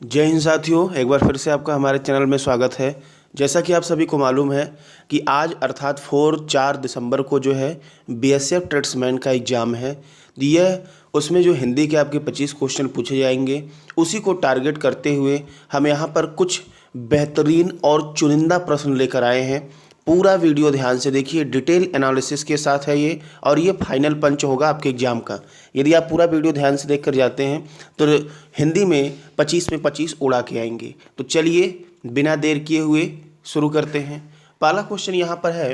जय हिंद साथियों, एक बार फिर से आपका हमारे चैनल में स्वागत है। जैसा कि आप सभी को मालूम है कि आज अर्थात 4 दिसंबर को जो है बीएसएफ ट्रेड्समैन का एग्ज़ाम है। यह उसमें जो हिंदी के आपके 25 क्वेश्चन पूछे जाएंगे, उसी को टारगेट करते हुए हम यहाँ पर कुछ बेहतरीन और चुनिंदा प्रश्न लेकर आए हैं। पूरा वीडियो ध्यान से देखिए, डिटेल एनालिसिस के साथ है ये, और ये फाइनल पंच होगा आपके एग्जाम का। यदि आप पूरा वीडियो ध्यान से देखकर जाते हैं तो हिंदी में 25 में 25 उड़ा के आएंगे। तो चलिए बिना देर किए हुए शुरू करते हैं। पहला क्वेश्चन यहाँ पर है,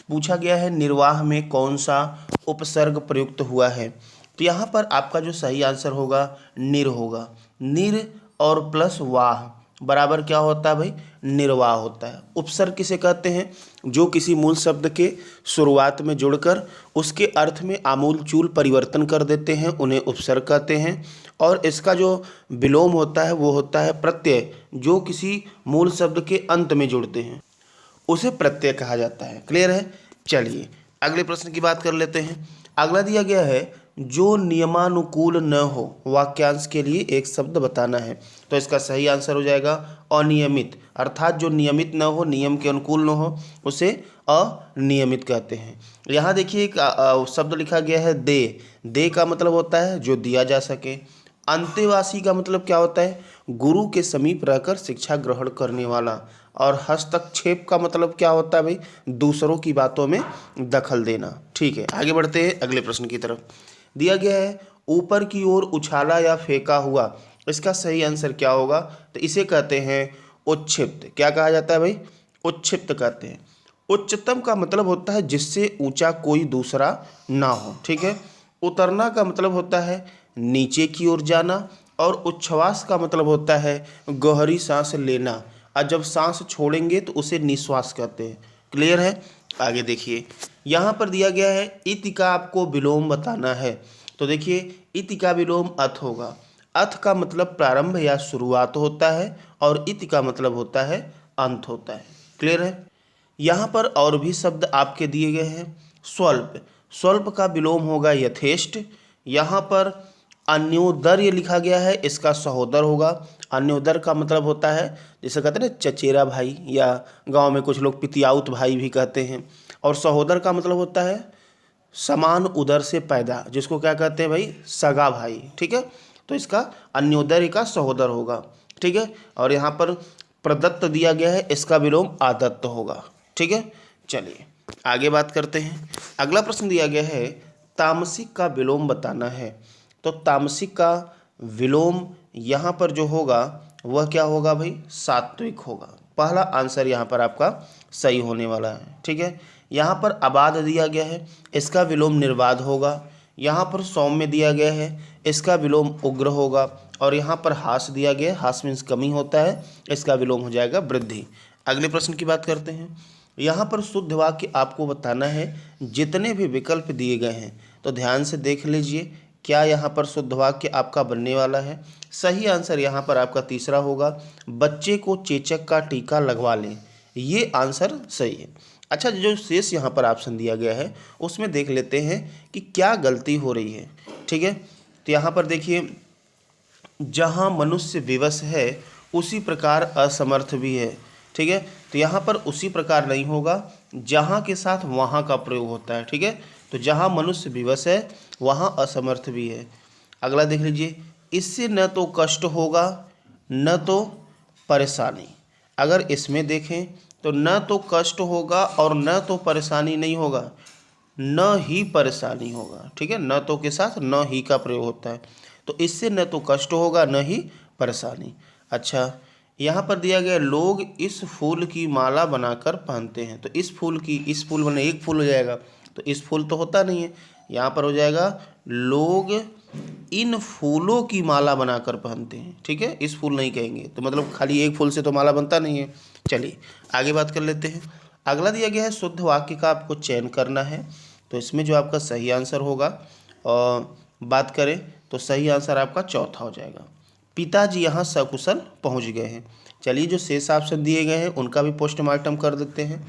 पूछा गया है निर्वाह में कौन सा उपसर्ग प्रयुक्त हुआ है। तो यहाँ पर आपका जो सही आंसर होगा निर होगा। निर और प्लस वाह बराबर क्या होता है भाई, निर्वाह होता है। उपसर्ग किसे कहते हैं, जो किसी मूल शब्द के शुरुआत में जुड़कर उसके अर्थ में आमूलचूल परिवर्तन कर देते हैं, उन्हें उपसर्ग कहते हैं। और इसका जो विलोम होता है वो होता है प्रत्यय, जो किसी मूल शब्द के अंत में जुड़ते हैं उसे प्रत्यय कहा जाता है। क्लियर है। चलिए अगले प्रश्न की बात कर लेते हैं। अगला दिया गया है, जो नियमानुकूल न हो वाक्यांश के लिए एक शब्द बताना है। तो इसका सही आंसर हो जाएगा अनियमित, अर्थात जो नियमित न हो, नियम के अनुकूल न हो, उसे अनियमित कहते हैं। यहाँ देखिए एक शब्द लिखा गया है दे। दे का मतलब होता है जो दिया जा सके। अंतेवासी का मतलब क्या होता है, गुरु के समीप रहकर शिक्षा ग्रहण करने वाला। और हस्तक्षेप का मतलब क्या होता है भाई, दूसरों की बातों में दखल देना। ठीक है, आगे बढ़ते हैं अगले प्रश्न की तरफ। दिया गया है, ऊपर की ओर उछाला या फेंका हुआ। इसका सही आंसर क्या होगा, तो इसे कहते हैं उच्छिप्त। क्या कहा जाता है भाई, उच्छिप्त कहते हैं। उच्चतम का मतलब होता है जिससे ऊंचा कोई दूसरा ना हो। ठीक है। उतरना का मतलब होता है नीचे की ओर जाना। और उच्छ्वास का मतलब होता है गहरी सांस लेना, और जब सांस छोड़ेंगे तो उसे निश्वास कहते हैं। क्लियर है। आगे देखिए, यहाँ पर दिया गया है इति का आपको विलोम बताना है। तो देखिए इति का विलोम अथ होगा। अथ का मतलब प्रारंभ या शुरुआत होता है, और इति का मतलब होता है अंत होता है। क्लियर है। यहाँ पर और भी शब्द आपके दिए गए हैं। स्वल्प, स्वल्प का विलोम होगा यथेष्ट। यहाँ पर अन्योदर्य लिखा गया है, इसका सहोदर होगा। अन्योदर का मतलब होता है, जैसे कहते हैं ना चचेरा भाई, या गांव में कुछ लोग पितियाउत भाई भी कहते हैं। और सहोदर का मतलब होता है समान उदर से पैदा, जिसको क्या कहते हैं भाई, सगा भाई। ठीक है। तो इसका अन्योदर्य का सहोदर होगा। ठीक है। और यहाँ पर प्रदत्त दिया गया है, इसका विलोम आदत्त होगा। ठीक है। चलिए आगे बात करते हैं। अगला प्रश्न दिया गया है, तामसिक का विलोम बताना है। तो तामसिक का विलोम यहाँ पर जो होगा वह क्या होगा भाई, सात्विक होगा। पहला आंसर यहाँ पर आपका सही होने वाला है। ठीक है। यहाँ पर अबाध दिया गया है, इसका विलोम निर्बाध होगा। यहाँ पर सौम्य दिया गया है, इसका विलोम उग्र होगा। और यहाँ पर हास दिया गया है, हास मीन्स कमी होता है, इसका विलोम हो जाएगा वृद्धि। अगले प्रश्न की बात करते हैं। यहाँ पर शुद्ध वाक्य आपको बताना है। जितने भी विकल्प दिए गए हैं तो ध्यान से देख लीजिए, क्या यहाँ पर शुद्ध वाक्य आपका बनने वाला है। सही आंसर यहाँ पर आपका तीसरा होगा, बच्चे को चेचक का टीका लगवा लें। ये आंसर सही है। अच्छा, जो शेष यहाँ पर ऑप्शन दिया गया है उसमें देख लेते हैं कि क्या गलती हो रही है। ठीक है। तो यहाँ पर देखिए, जहाँ मनुष्य विवश है उसी प्रकार असमर्थ भी है। ठीक है। तो यहाँ पर उसी प्रकार नहीं होगा, जहाँ के साथ वहाँ का प्रयोग होता है। ठीक है। तो जहाँ मनुष्य विवश है वहाँ असमर्थ भी है। अगला देख लीजिए, इससे न तो कष्ट होगा न तो परेशानी। अगर इसमें देखें तो न तो कष्ट होगा और न तो परेशानी नहीं होगा, न ही परेशानी होगा। ठीक है। न तो के साथ न ही का प्रयोग होता है। तो इससे न तो कष्ट होगा न ही परेशानी। अच्छा, यहाँ पर दिया गया, लोग इस फूल की माला बनाकर पहनते हैं। तो इस फूल की, इस फूल बने एक फूल हो जाएगा, तो इस फूल तो होता नहीं है। यहाँ पर हो जाएगा लोग इन फूलों की माला बनाकर पहनते हैं। ठीक है। इस फूल नहीं कहेंगे, तो मतलब खाली एक फूल से तो माला बनता नहीं है। चलिए आगे बात कर लेते हैं। अगला दिया गया है, शुद्ध वाक्य का आपको चयन करना है। तो इसमें जो आपका सही आंसर होगा, और बात करें तो सही आंसर आपका चौथा हो जाएगा, पिताजी यहाँ सकुशल पहुँच गए हैं। चलिए जो शेष ऑप्शन दिए गए हैं उनका भी पोस्टमार्टम कर देते हैं।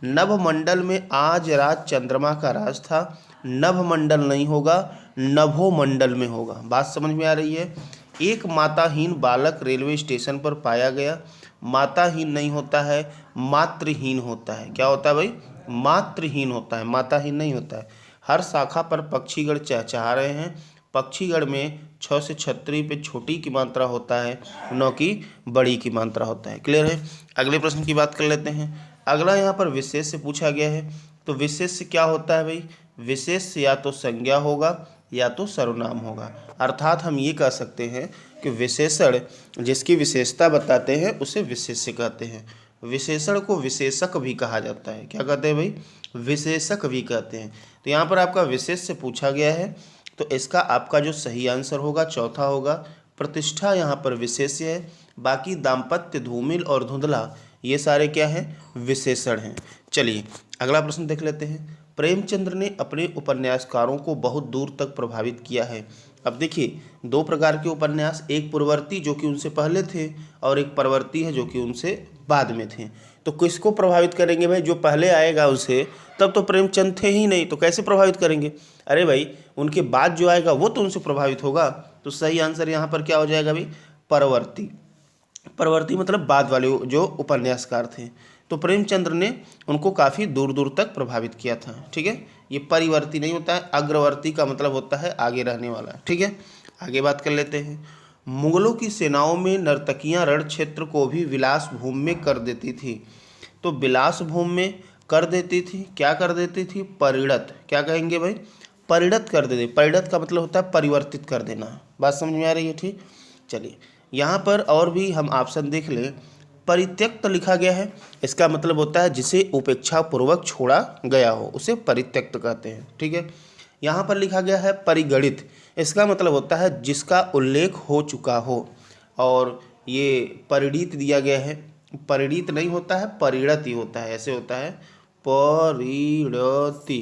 नभमंडल में आज रात चंद्रमा का राज था। नभमंडल नहीं होगा, नभोमंडल में होगा। बात समझ में आ रही है। एक माताहीन बालक रेलवे स्टेशन पर पाया गया। माताहीन नहीं होता है, मातृहीन होता है। क्या होता है भाई? मातृहीन होता है, माताहीन नहीं होता है। हर शाखा पर पक्षीगण चहचहा रहे हैं। पक्षीगण में 6 से 36 पे छोटी की मात्रा होता है, 9 की बड़ी की मात्रा होता है। क्लियर है? अगले प्रश्न की बात कर लेते हैं। अगला यहाँ पर विशेष से पूछा गया है। तो विशेष से क्या होता है भाई? विशेष या तो संज्ञा होगा या तो सर्वनाम होगा। अर्थात हम ये कह सकते हैं कि विशेषण जिसकी विशेषता बताते हैं उसे विशेष्य कहते हैं। विशेषण को विशेषक भी कहा जाता है। क्या कहते हैं भाई? विशेषक भी कहते हैं। तो यहाँ पर आपका विशेष से पूछा गया है, तो इसका आपका जो सही आंसर होगा चौथा होगा। प्रतिष्ठा यहाँ पर विशेष्य है। बाकी दाम्पत्य, धूमिल और धुंधला ये सारे क्या हैं? विशेषण हैं। चलिए अगला प्रश्न देख लेते हैं। प्रेमचंद्र ने अपने उपन्यासकारों को बहुत दूर तक प्रभावित किया है। अब देखिए, दो प्रकार के उपन्यास, एक पूर्ववर्ती जो कि उनसे पहले थे और एक परवर्ती है जो कि उनसे बाद में थे। तो किसको प्रभावित करेंगे भाई? जो पहले आएगा उसे, तब तो प्रेमचंद थे ही नहीं, तो कैसे प्रभावित करेंगे? अरे भाई, उनके बाद जो आएगा वो तो उनसे प्रभावित होगा। तो सही आंसर यहाँ पर क्या हो जाएगा भाई? परवर्ती। परवर्ती मतलब बाद वाले जो उपन्यासकार थे। तो प्रेमचंद्र ने उनको काफ़ी दूर दूर तक प्रभावित किया था। ठीक है, ये परिवर्ती नहीं होता है। अग्रवर्ती का मतलब होता है आगे रहने वाला। ठीक है, आगे बात कर लेते हैं। मुगलों की सेनाओं में नर्तकियां रण क्षेत्र को भी विलास भूमि में कर देती थी। तो विलास भूमि में कर देती थी, क्या कर देती थी? परिणत। क्या कहेंगे भाई? परिणत कर देते। परिणत का मतलब होता है परिवर्तित कर देना। बात समझ में आ रही है? ठीक, चलिए यहाँ पर और भी हम ऑप्शन देख लें। परित्यक्त लिखा गया है, इसका मतलब होता है जिसे उपेक्षा पूर्वक छोड़ा गया हो, उसे परित्यक्त कहते हैं। ठीक है, यहाँ पर लिखा गया है परिगणित, इसका मतलब होता है जिसका उल्लेख हो चुका हो। और ये परिणीत दिया गया है, परिणीत नहीं होता है, परिणत ही होता है। ऐसे होता है परिणति।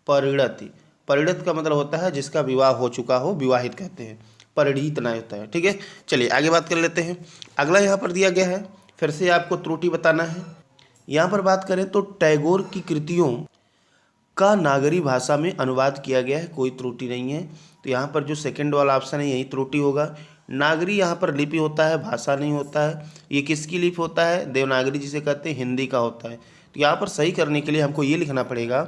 परिणति, परिणत का मतलब होता है जिसका विवाह हो चुका हो, विवाहित कहते हैं। परिणीत ना होता है। ठीक है, चलिए आगे बात कर लेते हैं। अगला यहाँ पर दिया गया है, फिर से आपको त्रुटि बताना है। यहाँ पर बात करें तो टैगोर की कृतियों का नागरी भाषा में अनुवाद किया गया है, कोई त्रुटि नहीं है। तो यहाँ पर जो सेकंड वाला ऑप्शन है यही त्रुटि होगा। नागरी यहाँ पर लिपि होता है, भाषा नहीं होता है। ये किसकी लिपि होता है? देवनागरी जिसे कहते हैं, हिंदी का होता है। तो यहाँ पर सही करने के लिए हमको ये लिखना पड़ेगा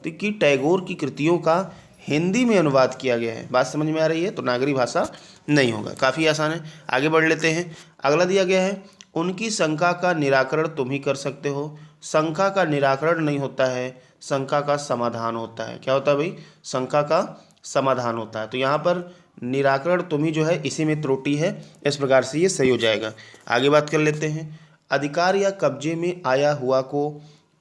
तो कि टैगोर की कृतियों का हिंदी में अनुवाद किया गया है। बात समझ में आ रही है? तो नागरी भाषा नहीं होगा। काफ़ी आसान है, आगे बढ़ लेते हैं। अगला दिया गया है, उनकी शंका का निराकरण तुम ही कर सकते हो। शंका का निराकरण नहीं होता है, शंका का समाधान होता है। क्या होता है भाई? शंका का समाधान होता है। तो यहाँ पर निराकरण तुम ही जो है, इसी में त्रुटि है। इस प्रकार से ये सही हो जाएगा। आगे बात कर लेते हैं। अधिकार या कब्जे में आया हुआ को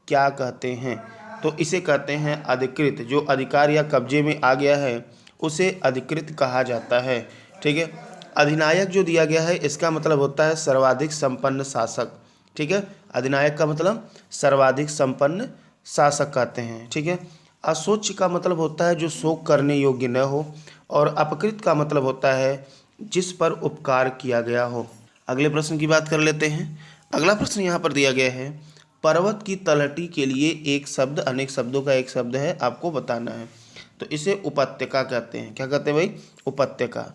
क्या कहते हैं? तो इसे कहते हैं अधिकृत। जो अधिकार या कब्जे में आ गया है उसे अधिकृत कहा जाता है। ठीक है, अधिनायक जो दिया गया है इसका मतलब होता है सर्वाधिक संपन्न शासक। ठीक है, अधिनायक का मतलब सर्वाधिक संपन्न शासक कहते हैं। ठीक है, अशोच का मतलब होता है जो शोक करने योग्य न हो, और अपकृत का मतलब होता है जिस पर उपकार किया गया हो। अगले प्रश्न की बात कर लेते हैं। अगला प्रश्न यहाँ पर दिया गया है, पर्वत की तलहटी के लिए एक शब्द अनेक शब्दों का एक शब्द है, आपको बताना है। तो इसे उपत्यका कहते हैं। क्या कहते हैं भाई? उपत्यका।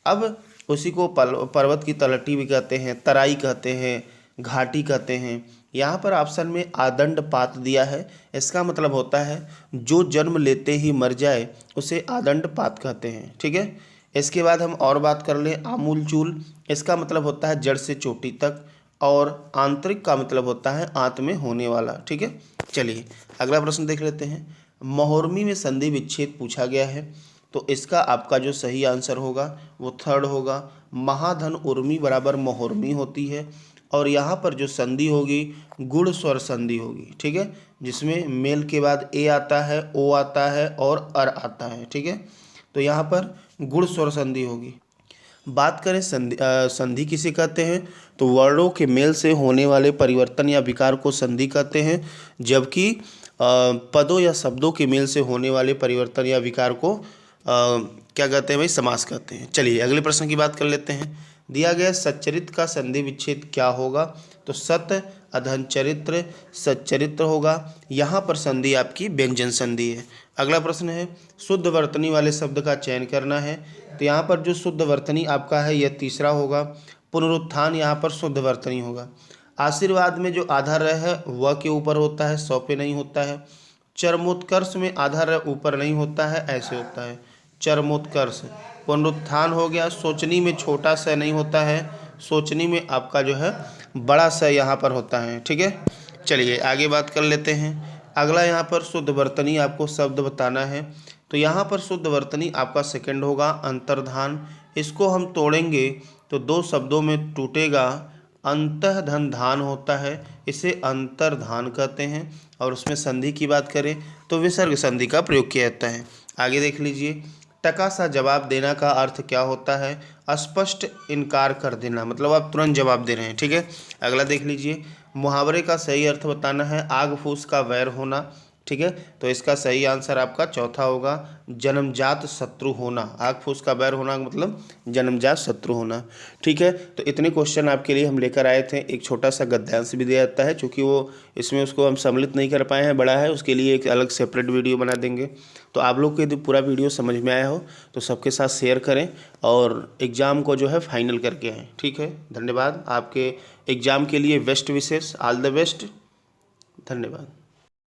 अब उसी को पर्वत की तलहटी भी कहते हैं, तराई कहते हैं, घाटी कहते हैं। यहाँ पर ऑप्शन में आदंडपात दिया है, इसका मतलब होता है जो जन्म लेते ही मर जाए उसे आदंडपात कहते हैं। ठीक है, इसके बाद हम और बात कर लें, आमूलचूल, इसका मतलब होता है जड़ से चोटी तक, और आंतरिक का मतलब होता है आंत में होने वाला। ठीक है, चलिए अगला प्रश्न देख लेते हैं। महोर्मी में संधि विच्छेद पूछा गया है, तो इसका आपका जो सही आंसर होगा वो थर्ड होगा। महाधन उर्मी बराबर महोर्मी होती है, और यहाँ पर जो संधि होगी गुण स्वर संधि होगी। ठीक है, जिसमें मेल के बाद ए आता है, ओ आता है और अर आता है। ठीक है, तो यहाँ पर गुण स्वर संधि होगी। बात करें संधि किसे कहते हैं? तो वर्णों के मेल से होने वाले परिवर्तन या विकार को संधि कहते हैं, जबकि पदों या शब्दों के मेल से होने वाले परिवर्तन या विकार को क्या कहते हैं भाई? समास कहते हैं। चलिए अगले प्रश्न की बात कर लेते हैं। दिया गया सच्चरित्र का संधि विच्छेद क्या होगा? तो सत अधनचरित्र सच्चरित्र होगा। यहाँ पर संधि आपकी व्यंजन संधि है। अगला प्रश्न है शुद्ध वर्तनी वाले शब्द का चयन करना है। तो यहाँ पर जो शुद्ध वर्तनी आपका है यह तीसरा होगा। पुनरुत्थान यहाँ पर शुद्ध वर्तनी होगा। आशीर्वाद में जो आधा र है वह के ऊपर होता है, सौ पे नहीं होता है। चरमोत्कर्ष में आधा र ऊपर नहीं होता है, ऐसे होता है चरमोत्कर्ष। पुनरुत्थान हो गया। सोचनी में छोटा स नहीं होता है, सोचनी में आपका जो है बड़ा स यहाँ पर होता है। ठीक है, चलिए आगे बात कर लेते हैं। अगला यहाँ पर शुद्ध वर्तनी आपको शब्द बताना है। तो यहाँ पर शुद्ध वर्तनी आपका सेकंड होगा अंतर्धान। इसको हम तोड़ेंगे तो दो शब्दों में टूटेगा। अंतः धन धान होता है, इसे अंतर्धान कहते हैं। और उसमें संधि की बात करें तो विसर्ग संधि का प्रयोग किया जाता है। आगे देख लीजिए, टका सा जवाब देना का अर्थ क्या होता है? स्पष्ट इनकार कर देना, मतलब आप तुरंत जवाब दे रहे हैं। ठीक है, अगला देख लीजिए, मुहावरे का सही अर्थ बताना है। आग फूस का वैर होना। ठीक है, तो इसका सही आंसर आपका चौथा होगा जन्मजात शत्रु होना। आग फूस का वैर होना मतलब जन्मजात शत्रु होना। ठीक है, तो इतने क्वेश्चन आपके लिए हम लेकर आए थे। एक छोटा सा गद्यांश भी दिया जाता है, क्योंकि वो इसमें उसको हम सम्मिलित नहीं कर पाए हैं, बड़ा है, उसके लिए एक अलग सेपरेट वीडियो बना देंगे। तो आप लोग को यदि पूरा वीडियो समझ में आया हो तो सबके साथ शेयर करें और एग्ज़ाम को जो है फाइनल करके आएँ। ठीक है, धन्यवाद। आपके एग्ज़ाम के लिए best wishes, all the best. धन्यवाद।